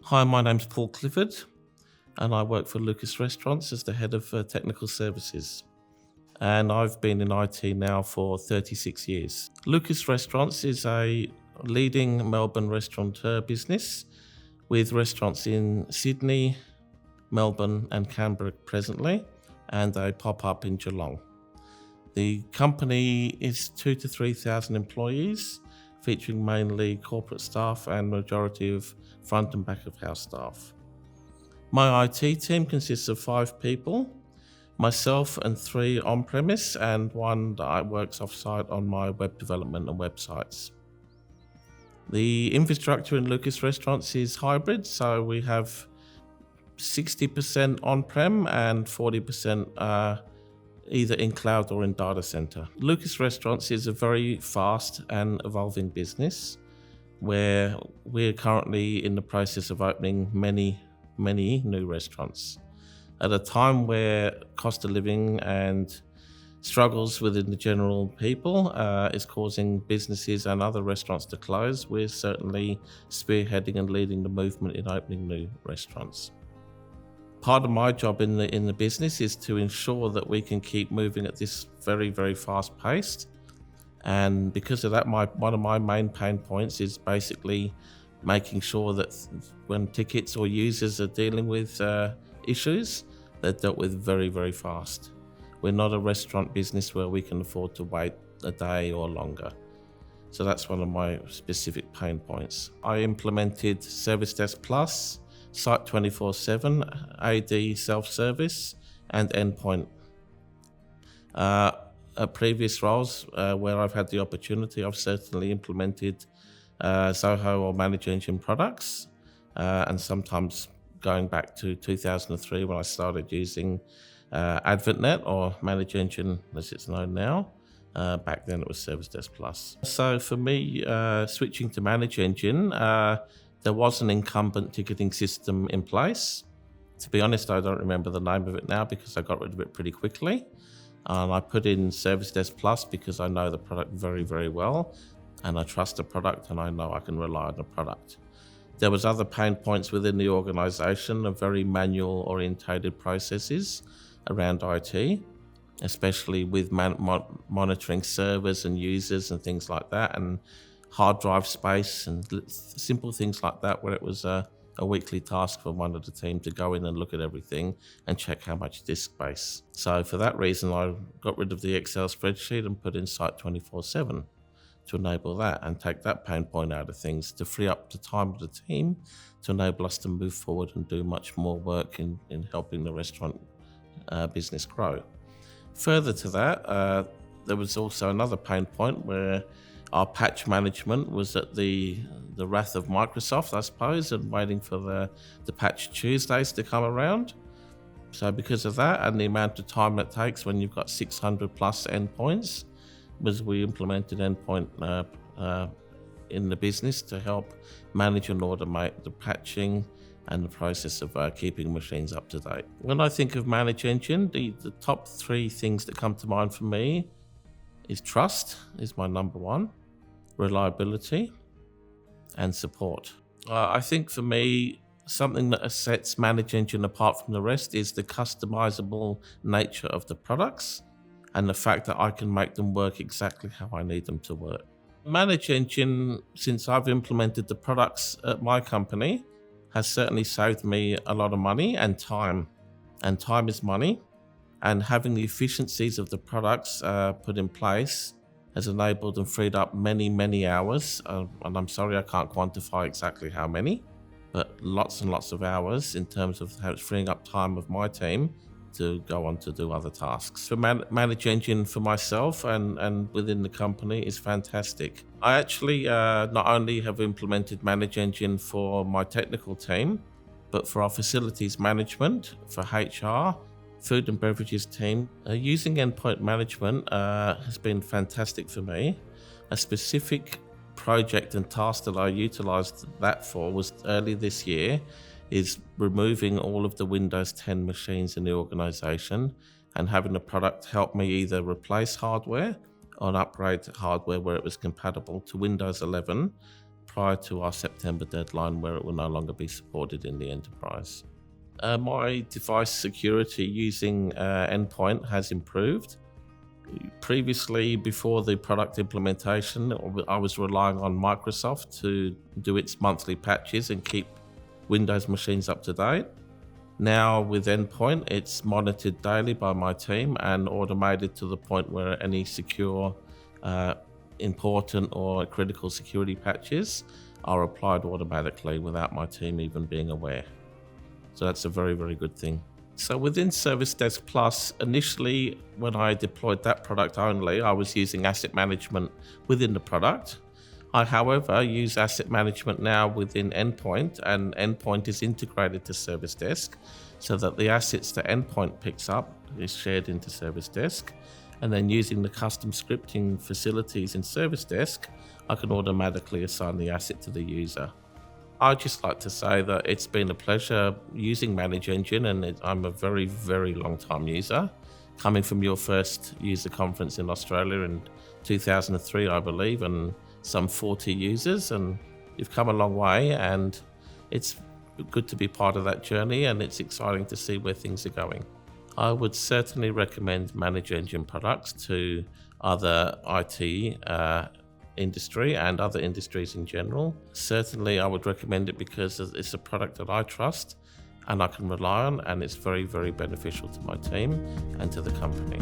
Hi, my name's Paul Clifford, and I work for Lucas Restaurants as the head of technical services. And I've been in IT now for 36 years. Lucas Restaurants is a leading Melbourne restaurateur business with restaurants in Sydney, Melbourne, and Canberra presently, and a pop up in Geelong. The company is 2,000 to 3,000 employees, featuring mainly corporate staff and majority of front and back of house staff. My IT team consists of 5 people, myself and 3 on-premise and 1 that works off-site on my web development and websites. The infrastructure in Lucas Restaurants is hybrid, so we have 60% on-prem and 40% either in cloud or in data center. Lucas Restaurants is a very fast and evolving business where we're currently in the process of opening many new restaurants. At a time where cost of living and struggles within the general people is causing businesses and other restaurants to close, we're certainly spearheading and leading the movement in opening new restaurants. Part of my job in the business is to ensure that we can keep moving at this very fast pace. And because of that, one of my main pain points is basically making sure that when tickets or users are dealing with issues, they're dealt with very fast. We're not a restaurant business where we can afford to wait a day or longer. So that's one of my specific pain points. I implemented ServiceDesk Plus, Site 24/7, AD self-service, and Endpoint. At previous roles where I've had the opportunity, I've certainly implemented Zoho or ManageEngine products, and sometimes going back to 2003 when I started using AdventNet or ManageEngine as it's known now. Back then it was ServiceDesk Plus. So for me, switching to ManageEngine, there was an incumbent ticketing system in place. To be honest, I don't remember the name of it now because I got rid of it pretty quickly. And I put in ServiceDesk Plus because I know the product very well, and I trust the product and I know I can rely on the product. There was other pain points within the organization of very manual orientated processes around IT, especially with monitoring servers and users and things like that, and hard drive space and simple things like that, where it was a weekly task for one of the team to go in and look at everything and check how much disk space. So for that reason, I got rid of the Excel spreadsheet and put in Site 24/7 to enable that and take that pain point out of things to free up the time of the team to enable us to move forward and do much more work in helping the restaurant business grow. Further to that, there was also another pain point where our patch management was at the wrath of Microsoft, I suppose, and waiting for the patch Tuesdays to come around. So because of that and the amount of time it takes when you've got 600 plus endpoints, we implemented Endpoint in the business to help manage and automate the patching and the process of keeping machines up to date. When I think of ManageEngine, the top 3 things that come to mind for me is trust is my number 1, reliability, and support. I think for me, something that sets ManageEngine apart from the rest is the customizable nature of the products and the fact that I can make them work exactly how I need them to work. ManageEngine, since I've implemented the products at my company, has certainly saved me a lot of money and time. And time is money. And having the efficiencies of the products put in place has enabled and freed up many hours. And I'm sorry I can't quantify exactly how many, but lots and lots of hours in terms of how it's freeing up time of my team to go on to do other tasks. So ManageEngine for myself and within the company is fantastic. I actually not only have implemented ManageEngine for my technical team, but for our facilities management, for HR, food and beverages team. Using endpoint management has been fantastic for me. A specific project and task that I utilized that for was early this year is removing all of the Windows 10 machines in the organization and having the product help me either replace hardware or upgrade hardware where it was compatible to Windows 11 prior to our September deadline, where it will no longer be supported in the enterprise. My device security using Endpoint has improved. Previously, before the product implementation, I was relying on Microsoft to do its monthly patches and keep Windows machines up to date. Now with Endpoint, it's monitored daily by my team and automated to the point where any secure, important or critical security patches are applied automatically without my team even being aware. So that's a very, very good thing. So within ServiceDesk Plus, initially when I deployed that product only, I was using asset management within the product. I, however, use asset management now within Endpoint, and Endpoint is integrated to ServiceDesk so that the assets that Endpoint picks up is shared into ServiceDesk. And then using the custom scripting facilities in ServiceDesk, I can automatically assign the asset to the user. I'd just like to say that it's been a pleasure using ManageEngine, and I'm a very, very long time user. Coming from your first user conference in Australia in 2003, I believe, and some 40 users, and you've come a long way, and it's good to be part of that journey, and it's exciting to see where things are going. I would certainly recommend ManageEngine products to other IT industry and other industries in general. Certainly I would recommend it because it's a product that I trust and I can rely on, and it's very, very beneficial to my team and to the company.